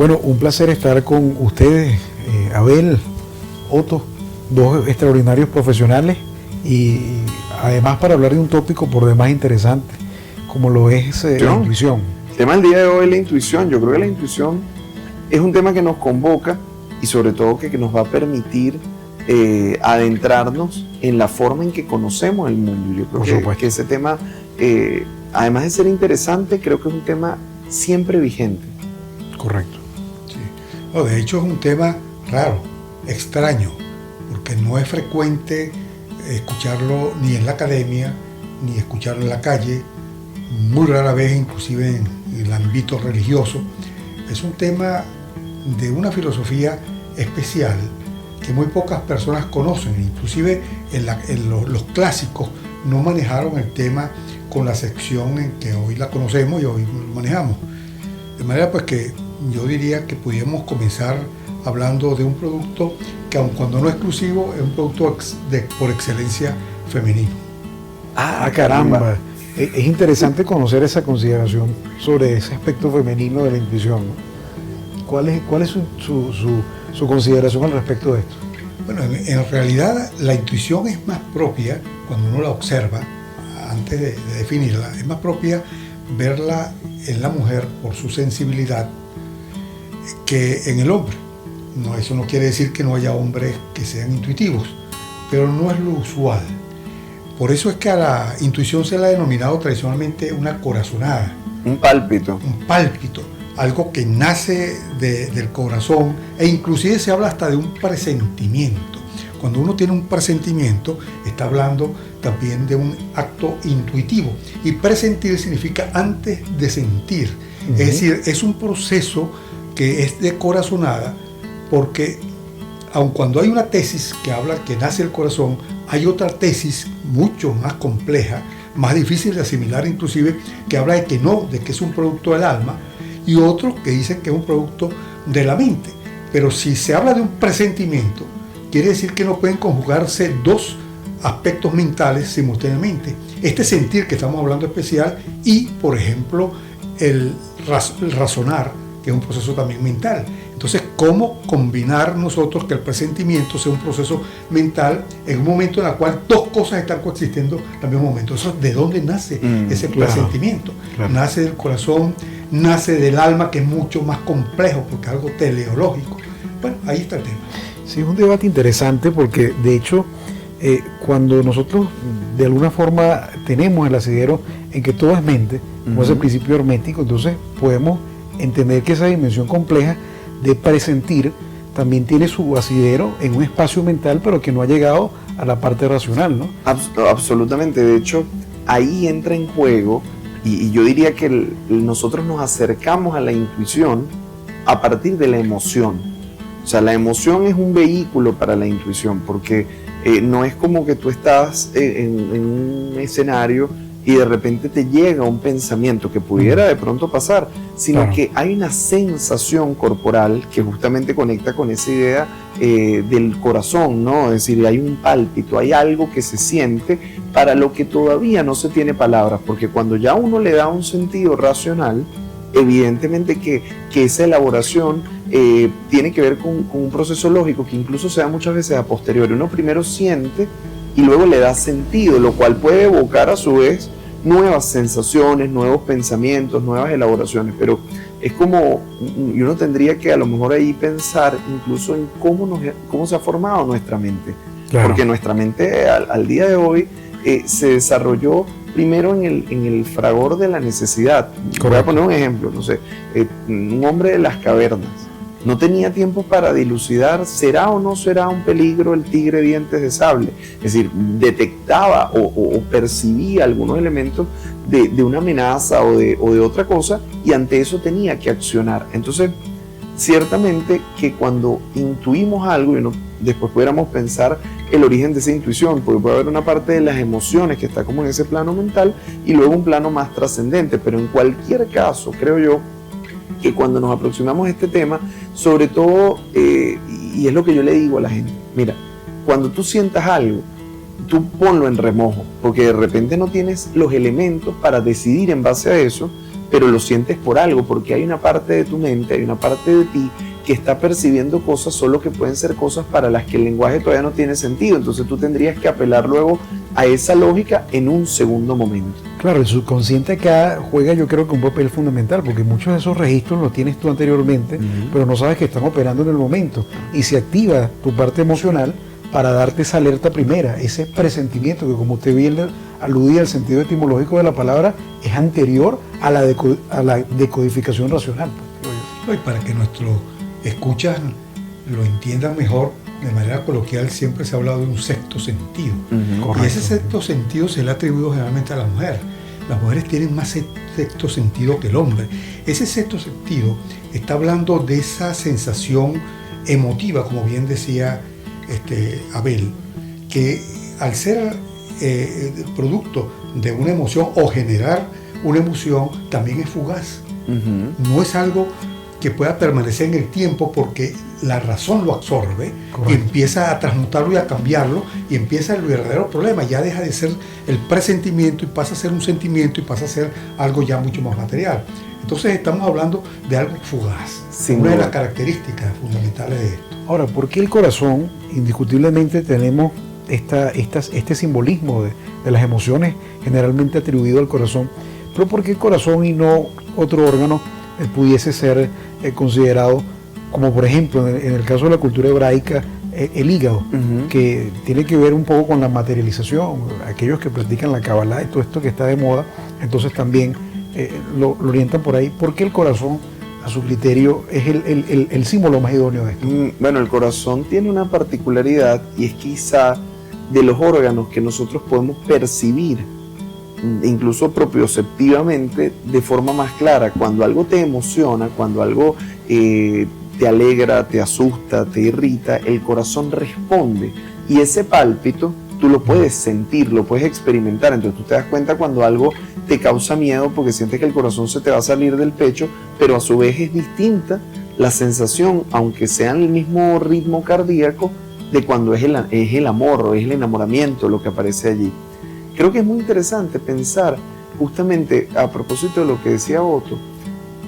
Bueno, un placer estar con ustedes, Abel, Otto, dos extraordinarios profesionales y además para hablar de un tópico por demás interesante, como lo es la intuición. El tema del día de hoy es la intuición. Yo creo que la intuición es un tema que nos convoca y sobre todo que nos va a permitir adentrarnos en la forma en que conocemos el mundo. Yo creo que ese tema, además de ser interesante, creo que es un tema siempre vigente. Correcto. Sí. No, de hecho es un tema raro, extraño, porque no es frecuente escucharlo ni en la academia, ni escucharlo en la calle, muy rara vez inclusive en el ámbito religioso. Es un tema de una filosofía especial que muy pocas personas conocen, inclusive los clásicos no manejaron el tema con la sección en que hoy la conocemos y hoy lo manejamos. De manera pues que yo diría que pudiéramos comenzar hablando de un producto que aun cuando no es exclusivo, es un producto por excelencia femenino. Ah, caramba. Es interesante conocer esa consideración sobre ese aspecto femenino de la intuición, ¿no? ¿Cuál es su consideración al respecto de esto? Bueno, en realidad la intuición es más propia, cuando uno la observa, antes de definirla, es más propia verla en la mujer por su sensibilidad que en el hombre. No, eso no quiere decir que no haya hombres que sean intuitivos, pero no es lo usual. Por eso es que a la intuición se la ha denominado tradicionalmente una corazonada. Un pálpito. Un pálpito, algo que nace del corazón, e inclusive se habla hasta de un presentimiento. Cuando uno tiene un presentimiento, está hablando también de un acto intuitivo. Y presentir significa antes de sentir. Uh-huh. Es decir, es un proceso que es de corazonada, porque aun cuando hay una tesis que habla que nace el corazón, hay otra tesis mucho más compleja, más difícil de asimilar inclusive, que habla de que no, de que es un producto del alma, y otro que dice que es un producto de la mente. Pero si se habla de un presentimiento, quiere decir que no pueden conjugarse dos aspectos mentales simultáneamente. Este sentir que estamos hablando especial y, por ejemplo, el razonar, que es un proceso también mental. Entonces, ¿cómo combinar nosotros que el presentimiento sea un proceso mental en un momento en el cual dos cosas están coexistiendo al mismo momento? Eso, ¿de dónde nace ese presentimiento? Claro. Nace del corazón, nace del alma, que es mucho más complejo porque es algo teleológico. Bueno, ahí está el tema. Sí, es un debate interesante porque, de hecho, cuando nosotros de alguna forma tenemos el asidero en que todo es mente, como es el principio hermético, entonces podemos entender que esa dimensión compleja de presentir también tiene su asidero en un espacio mental, pero que no ha llegado a la parte racional, ¿no? Absolutamente. De hecho, ahí entra en juego, y yo diría que nosotros nos acercamos a la intuición a partir de la emoción. O sea, la emoción es un vehículo para la intuición, porque no es como que tú estás en un escenario y de repente te llega un pensamiento que pudiera de pronto pasar, sino claro, que hay una sensación corporal que justamente conecta con esa idea del corazón, ¿no? Es decir, hay un pálpito, hay algo que se siente para lo que todavía no se tiene palabras, porque cuando ya uno le da un sentido racional, evidentemente que esa elaboración tiene que ver con un proceso lógico que incluso se da muchas veces a posteriori. Uno primero siente y luego le da sentido, lo cual puede evocar a su vez nuevas sensaciones, nuevos pensamientos, nuevas elaboraciones, pero es como, y uno tendría que a lo mejor ahí pensar incluso en cómo se ha formado nuestra mente, claro, porque nuestra mente al día de hoy se desarrolló primero en el fragor de la necesidad. Correcto. Voy a poner un ejemplo, no sé, un hombre de las cavernas no tenía tiempo para dilucidar, ¿será o no será un peligro el tigre dientes de sable? Es decir, detectaba o percibía algunos elementos de una amenaza o de otra cosa, y ante eso tenía que accionar. Entonces, ciertamente que cuando intuimos algo, y después pudiéramos pensar el origen de esa intuición, porque puede haber una parte de las emociones que está como en ese plano mental y luego un plano más trascendente, pero en cualquier caso, creo yo, que cuando nos aproximamos a este tema, sobre todo, y es lo que yo le digo a la gente, mira, cuando tú sientas algo, tú ponlo en remojo, porque de repente no tienes los elementos para decidir en base a eso, pero lo sientes por algo, porque hay una parte de tu mente, hay una parte de ti que está percibiendo cosas, solo que pueden ser cosas para las que el lenguaje todavía no tiene sentido. Entonces tú tendrías que apelar luego a esa lógica en un segundo momento. Claro, el subconsciente acá juega, yo creo que un papel fundamental, porque muchos de esos registros los tienes tú anteriormente, pero no sabes que están operando en el momento, y se activa tu parte emocional para darte esa alerta primera, ese presentimiento que, como usted bien aludía, el sentido etimológico de la palabra es anterior a la decodificación racional. Y para que nuestros escuchas lo entiendan mejor, de manera coloquial siempre se ha hablado de un sexto sentido. Y ese sexto sentido se le ha atribuido generalmente a la mujer. Las mujeres tienen más sexto sentido que el hombre. Ese sexto sentido está hablando de esa sensación emotiva, como bien decía Abel, que al ser producto de una emoción o generar una emoción, también es fugaz. No es algo que pueda permanecer en el tiempo, porque la razón lo absorbe. Correcto. Y empieza a transmutarlo y a cambiarlo, y empieza el verdadero problema. Ya deja de ser el presentimiento y pasa a ser un sentimiento y pasa a ser algo ya mucho más material. Entonces estamos hablando de algo fugaz, una de las características fundamentales de esto. Ahora, ¿por qué el corazón? Indiscutiblemente tenemos este simbolismo de las emociones generalmente atribuido al corazón, pero ¿por qué el corazón y no otro órgano pudiese ser considerado, como por ejemplo en el caso de la cultura hebraica, el hígado, que tiene que ver un poco con la materialización? Aquellos que practican la Kabbalah y todo esto que está de moda, entonces también lo orientan por ahí. ¿Por qué el corazón, a su criterio, es el símbolo más idóneo de esto? Bueno, el corazón tiene una particularidad, y es quizá de los órganos que nosotros podemos percibir, incluso propioceptivamente, de forma más clara. Cuando algo te emociona, cuando algo te alegra, te asusta, te irrita, el corazón responde, y ese pálpito tú lo puedes sentir, lo puedes experimentar. Entonces tú te das cuenta cuando algo te causa miedo, porque sientes que el corazón se te va a salir del pecho, pero a su vez es distinta la sensación, aunque sea en el mismo ritmo cardíaco, de cuando es el amor o es el enamoramiento lo que aparece allí. Creo que es muy interesante pensar, justamente a propósito de lo que decía Otto,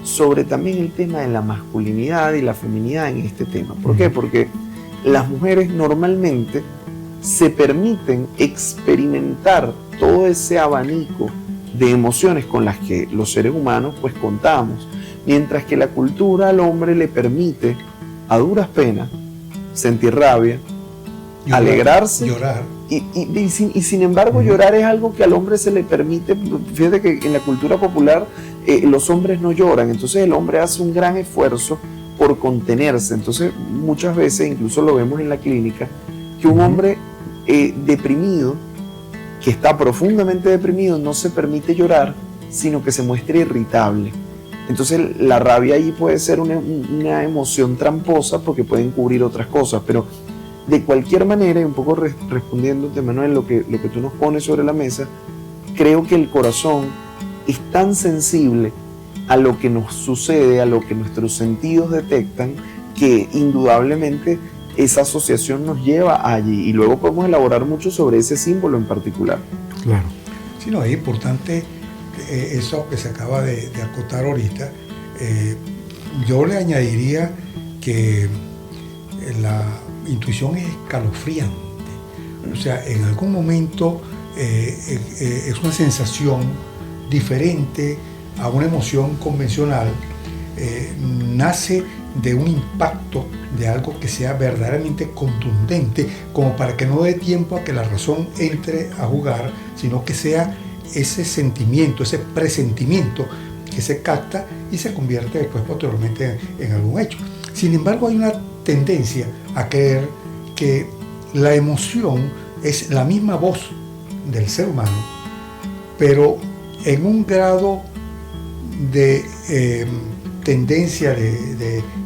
sobre también el tema de la masculinidad y la feminidad en este tema. ¿Por qué? Porque las mujeres normalmente se permiten experimentar todo ese abanico de emociones con las que los seres humanos pues contamos, mientras que la cultura al hombre le permite, a duras penas, sentir rabia, alegrarse, llorar. Y sin embargo, llorar es algo que al hombre se le permite. Fíjate que en la cultura popular los hombres no lloran, entonces el hombre hace un gran esfuerzo por contenerse. Entonces muchas veces, incluso lo vemos en la clínica, que un hombre deprimido, que está profundamente deprimido, no se permite llorar, sino que se muestra irritable. Entonces la rabia ahí puede ser una emoción tramposa, porque pueden cubrir otras cosas, pero de cualquier manera, y un poco respondiéndote, Manuel, lo que tú nos pones sobre la mesa, creo que el corazón es tan sensible a lo que nos sucede, a lo que nuestros sentidos detectan, que indudablemente esa asociación nos lleva allí, y luego podemos elaborar mucho sobre ese símbolo en particular. Claro. Sí, no, es importante eso que se acaba de acotar ahorita. Yo le añadiría que la intuición es escalofriante. O sea, en algún momento es una sensación diferente a una emoción convencional. Nace de un impacto de algo que sea verdaderamente contundente, como para que no dé tiempo a que la razón entre a jugar, sino que sea ese sentimiento, ese presentimiento que se capta y se convierte después posteriormente en algún hecho. Sin embargo, hay una tendencia a creer que la emoción es la misma voz del ser humano, pero en un grado de tendencia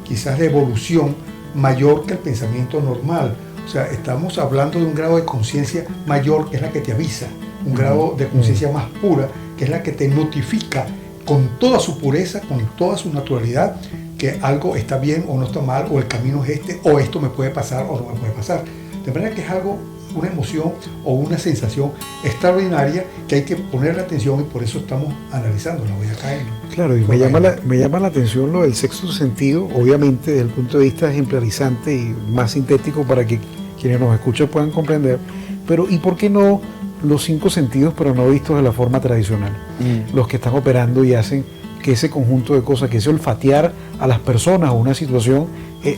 quizás de evolución mayor que el pensamiento normal. O sea, estamos hablando de un grado de conciencia mayor, que es la que te avisa, un grado de conciencia más pura, que es la que te notifica con toda su pureza, con toda su naturalidad, que algo está bien o no está mal, o el camino es este, o esto me puede pasar o no me puede pasar. De manera que es algo una emoción o una sensación extraordinaria que hay que ponerle atención, y por eso estamos analizándola hoy acá. Claro, y me llama la atención lo del sexto sentido, obviamente desde el punto de vista ejemplarizante y más sintético para que quienes nos escuchan puedan comprender, pero ¿y por qué no los 5 sentidos pero no vistos de la forma tradicional? Los que están operando y hacen que ese conjunto de cosas, que ese olfatear a las personas o una situación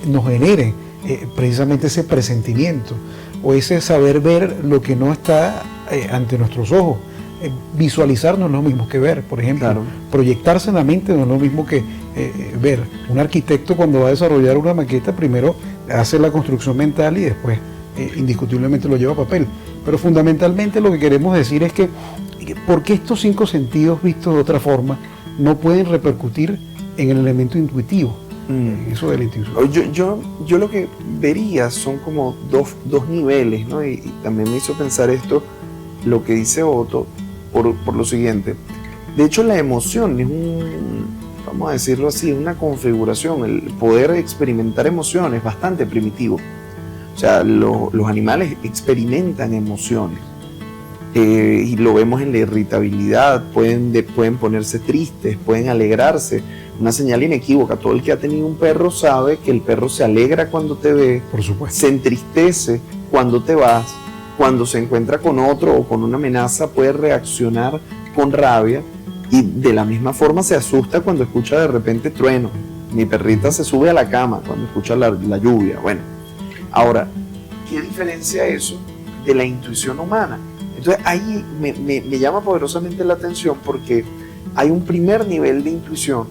nos genere precisamente ese presentimiento o ese saber ver lo que no está ante nuestros ojos. Visualizar no es lo mismo que ver, por ejemplo. Claro. Proyectarse en la mente no es lo mismo que ver. Un arquitecto, cuando va a desarrollar una maqueta, primero hace la construcción mental y después indiscutiblemente lo lleva a papel. Pero fundamentalmente lo que queremos decir es que ¿por qué estos 5 sentidos vistos de otra forma no pueden repercutir en el elemento intuitivo? Eso de la intuición. Yo lo que vería son como dos niveles, ¿no? Y también me hizo pensar esto, lo que dice Otto, por lo siguiente. De hecho, la emoción es vamos a decirlo así, una configuración. El poder experimentar emociones es bastante primitivo. O sea, los animales experimentan emociones. Y lo vemos en la irritabilidad, pueden ponerse tristes, pueden alegrarse. Una señal inequívoca, todo el que ha tenido un perro sabe que el perro se alegra cuando te ve, por supuesto, se entristece cuando te vas, cuando se encuentra con otro o con una amenaza puede reaccionar con rabia, y de la misma forma se asusta cuando escucha de repente trueno. Mi perrita se sube a la cama cuando escucha la lluvia. Bueno, ahora, ¿qué diferencia eso de la intuición humana? Entonces ahí me llama poderosamente la atención, porque hay un primer nivel de intuición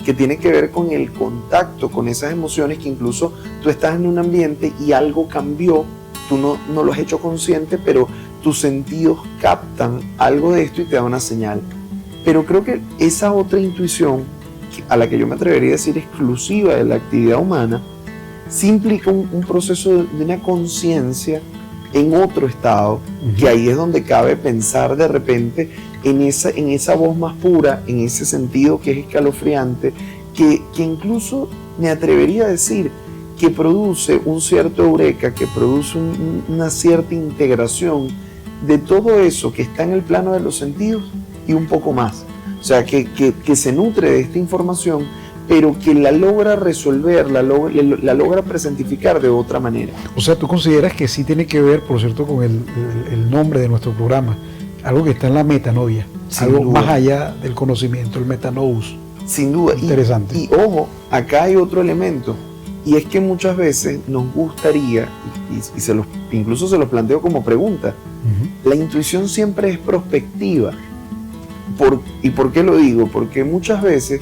que tiene que ver con el contacto con esas emociones, que incluso tú estás en un ambiente y algo cambió, tú no lo has hecho consciente, pero tus sentidos captan algo de esto y te da una señal. Pero creo que esa otra intuición, a la que yo me atrevería a decir exclusiva de la actividad humana, sí implica un proceso de una conciencia en otro estado, que ahí es donde cabe pensar de repente en esa voz más pura, en ese sentido que es escalofriante, que incluso me atrevería a decir que produce un cierto eureka, que produce una cierta integración de todo eso que está en el plano de los sentidos y un poco más. O sea, que se nutre de esta información, pero que la logra resolver, la logra presentificar de otra manera. O sea, ¿tú consideras que sí tiene que ver, por cierto, con el nombre de nuestro programa? Algo que está en la metanoia, algo duda, más allá del conocimiento, el metanous. Sin duda. Interesante. Y ojo, acá hay otro elemento, y es que muchas veces nos gustaría, y incluso se los planteo como pregunta, la intuición siempre es prospectiva. ¿Y por qué lo digo? Porque muchas veces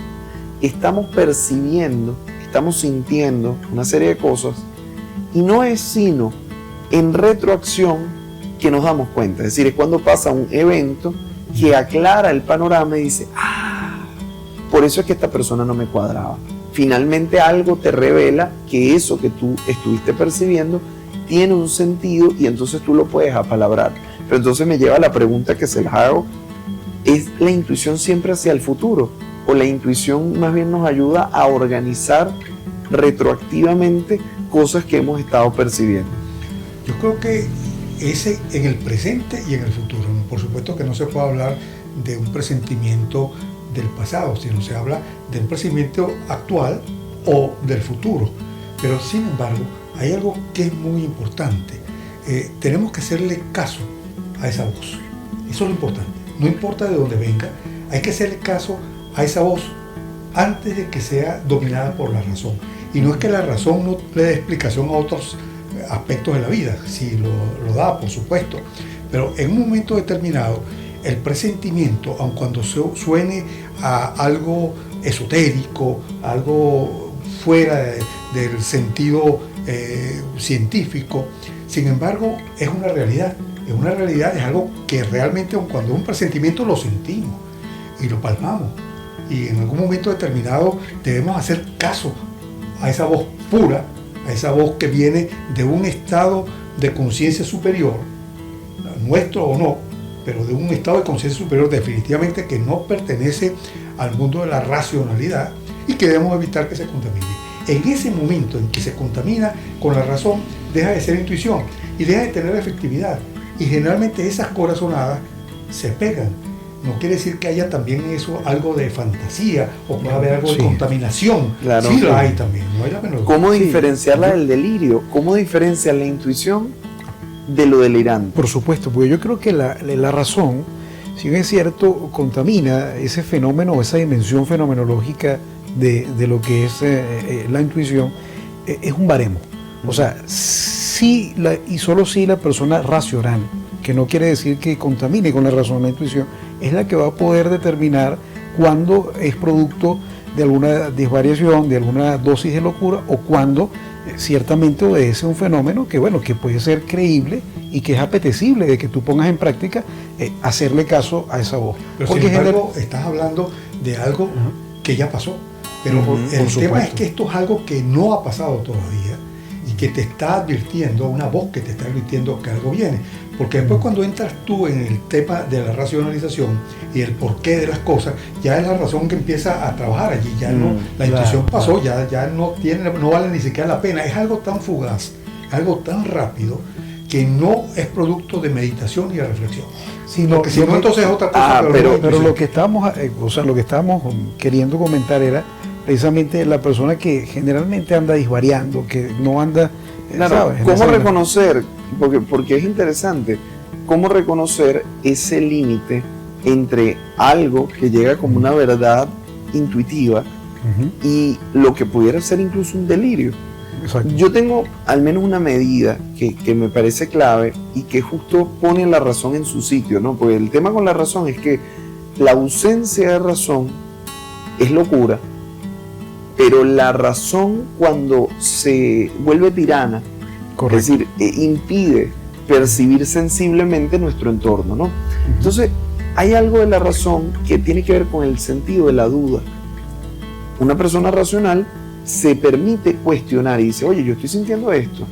estamos percibiendo, estamos sintiendo una serie de cosas, y no es sino en retroacción que nos damos cuenta. Es decir, es cuando pasa un evento que aclara el panorama y dice, por eso es que esta persona no me cuadraba. Finalmente algo te revela que eso que tú estuviste percibiendo tiene un sentido, y entonces tú lo puedes apalabrar. Pero entonces me lleva a la pregunta que se las hago: ¿es la intuición siempre hacia el futuro? ¿O la intuición más bien nos ayuda a organizar retroactivamente cosas que hemos estado percibiendo? Yo creo que ese en el presente y en el futuro. Por supuesto que no se puede hablar de un presentimiento del pasado, sino se habla de un presentimiento actual o del futuro. Pero sin embargo, hay algo que es muy importante. Tenemos que hacerle caso a esa voz. Eso es lo importante. No importa de dónde venga, hay que hacerle caso a esa voz antes de que sea dominada por la razón. Y no es que la razón no le dé explicación a otros aspectos de la vida, sí lo da, por supuesto, pero en un momento determinado el presentimiento, aun cuando suene a algo esotérico, algo fuera del sentido científico, sin embargo es una realidad, es algo que realmente, aun cuando es un presentimiento, lo sentimos y lo palpamos, y en algún momento determinado debemos hacer caso a esa voz pura, a esa voz que viene de un estado de conciencia superior, nuestro o no, pero de un estado de conciencia superior definitivamente que no pertenece al mundo de la racionalidad y que debemos evitar que se contamine. En ese momento en que se contamina con la razón, deja de ser intuición y deja de tener efectividad. Y generalmente esas corazonadas se pegan. No quiere decir que haya también eso algo de fantasía o pueda haber algo de contaminación. Claro, sí lo hay también, no hay la menor duda. ¿Cómo diferenciarla del delirio? ¿Cómo diferenciar la intuición de lo delirante? Por supuesto, porque yo creo que la razón, si bien es cierto, contamina ese fenómeno, esa dimensión fenomenológica de lo que es la intuición, es un baremo. O sea, sí y solo si la persona racional, que no quiere decir que contamine con la razón la intuición, es la que va a poder determinar cuándo es producto de alguna desvariación, de alguna dosis de locura, o cuándo ciertamente obedece a un fenómeno que, bueno, que puede ser creíble y que es apetecible de que tú pongas en práctica hacerle caso a esa voz. Pero sin embargo, estás hablando de algo que ya pasó. Pero el tema es que esto es algo que no ha pasado todavía y que te está advirtiendo, una voz que te está advirtiendo que algo viene. Porque después cuando entras tú en el tema de la racionalización y el porqué de las cosas, ya es la razón que empieza a trabajar allí. Ya no, la intuición pasó, ya no vale ni siquiera la pena. Es algo tan fugaz, algo tan rápido, que no es producto de meditación y de reflexión. Sino que si no, entonces es otra cosa. Pero lo que estábamos, lo que estábamos queriendo comentar era precisamente la persona que generalmente anda disvariando, que no anda, claro, ¿sabes? ¿Cómo reconocer? Porque es interesante, ¿cómo reconocer ese límite entre algo que llega como una verdad intuitiva y lo que pudiera ser incluso un delirio? Exacto. Yo tengo al menos una medida que me parece clave y que justo pone la razón en su sitio, ¿no? Porque el tema con la razón es que la ausencia de razón es locura, pero la razón cuando se vuelve tirana, correcto, es decir, impide percibir sensiblemente nuestro entorno, ¿no? Entonces, hay algo de la razón que tiene que ver con el sentido de la duda. Una persona racional se permite cuestionar y dice, oye, yo estoy sintiendo esto,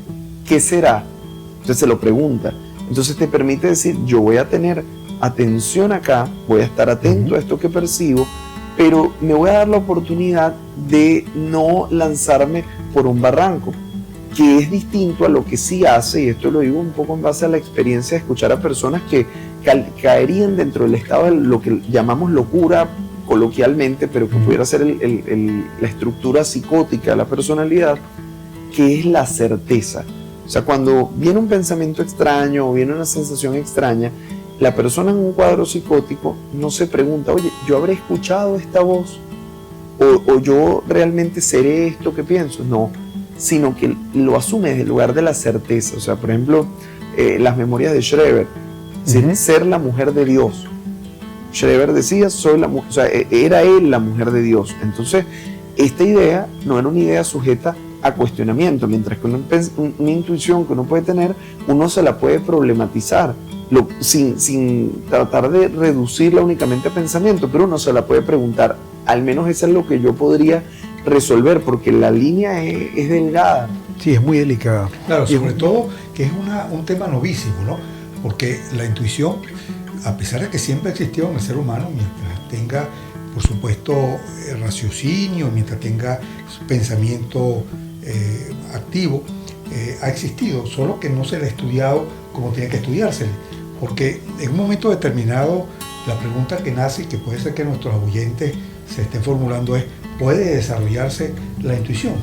¿qué será? Entonces se lo pregunta. Entonces te permite decir, yo voy a tener atención acá, voy a estar atento a esto que percibo, pero me voy a dar la oportunidad de no lanzarme por un barranco, que es distinto a lo que sí hace, y esto lo digo un poco en base a la experiencia de escuchar a personas que caerían dentro del estado de lo que llamamos locura coloquialmente, pero que pudiera ser la estructura psicótica de la personalidad, que es la certeza. O sea, cuando viene un pensamiento extraño o viene una sensación extraña, la persona en un cuadro psicótico no se pregunta, oye, ¿yo habré escuchado esta voz? ¿O yo realmente seré esto que pienso? No, sino que lo asume desde el lugar de la certeza. O sea, por ejemplo, las memorias de Schreber, ser la mujer de Dios. Schreber decía, era él la mujer de Dios. Entonces, esta idea no era una idea sujeta a cuestionamiento, mientras que una intuición que uno puede tener, uno se la puede problematizar, sin tratar de reducirla únicamente a pensamiento, pero uno se la puede preguntar, al menos eso es lo que yo podría resolver, porque la línea es delgada. Sí, es muy delicada. Claro, sobre todo que es un tema novísimo, ¿no? Porque la intuición, a pesar de que siempre existió en el ser humano, mientras tenga, por supuesto, raciocinio, mientras tenga pensamiento activo, ha existido, solo que no se le ha estudiado como tiene que estudiársele. Porque en un momento determinado, la pregunta que nace y que puede ser que nuestros oyentes se estén formulando es, ¿puede desarrollarse la intuición?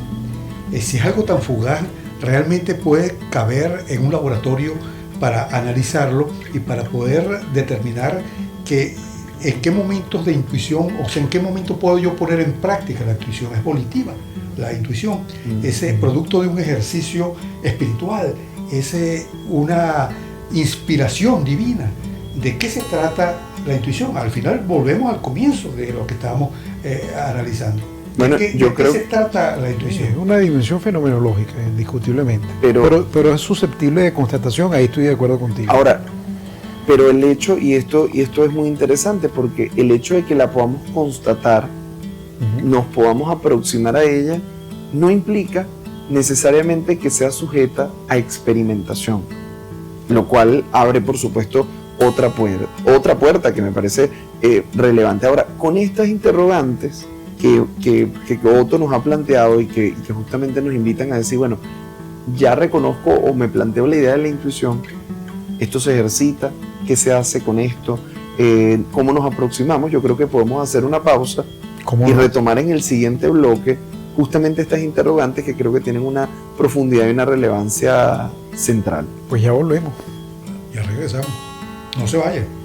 Si es algo tan fugaz, realmente puede caber en un laboratorio para analizarlo y para poder determinar en qué momentos de intuición, o sea, en qué momento puedo yo poner en práctica la intuición. Es volitiva la intuición, es producto de un ejercicio espiritual, es una inspiración divina. ¿De qué se trata la intuición? Al final volvemos al comienzo de lo que estábamos analizando. Bueno, ¿De qué se trata la intuición? Es una dimensión fenomenológica, indiscutiblemente. Pero es susceptible de constatación, ahí estoy de acuerdo contigo. Ahora, pero el hecho, y esto es muy interesante, porque el hecho de que la podamos constatar, nos podamos aproximar a ella, no implica necesariamente que sea sujeta a experimentación, lo cual abre, por supuesto, otra puerta que me parece relevante. Ahora, con estas interrogantes, que Otto nos ha planteado y que justamente nos invitan a decir, bueno, ya reconozco o me planteo la idea de la intuición, esto se ejercita, ¿qué se hace con esto? ¿Cómo nos aproximamos? Yo creo que podemos hacer una pausa y retomar en el siguiente bloque justamente estas interrogantes que creo que tienen una profundidad y una relevancia central. Pues ya volvemos. Ya regresamos. No se vayan.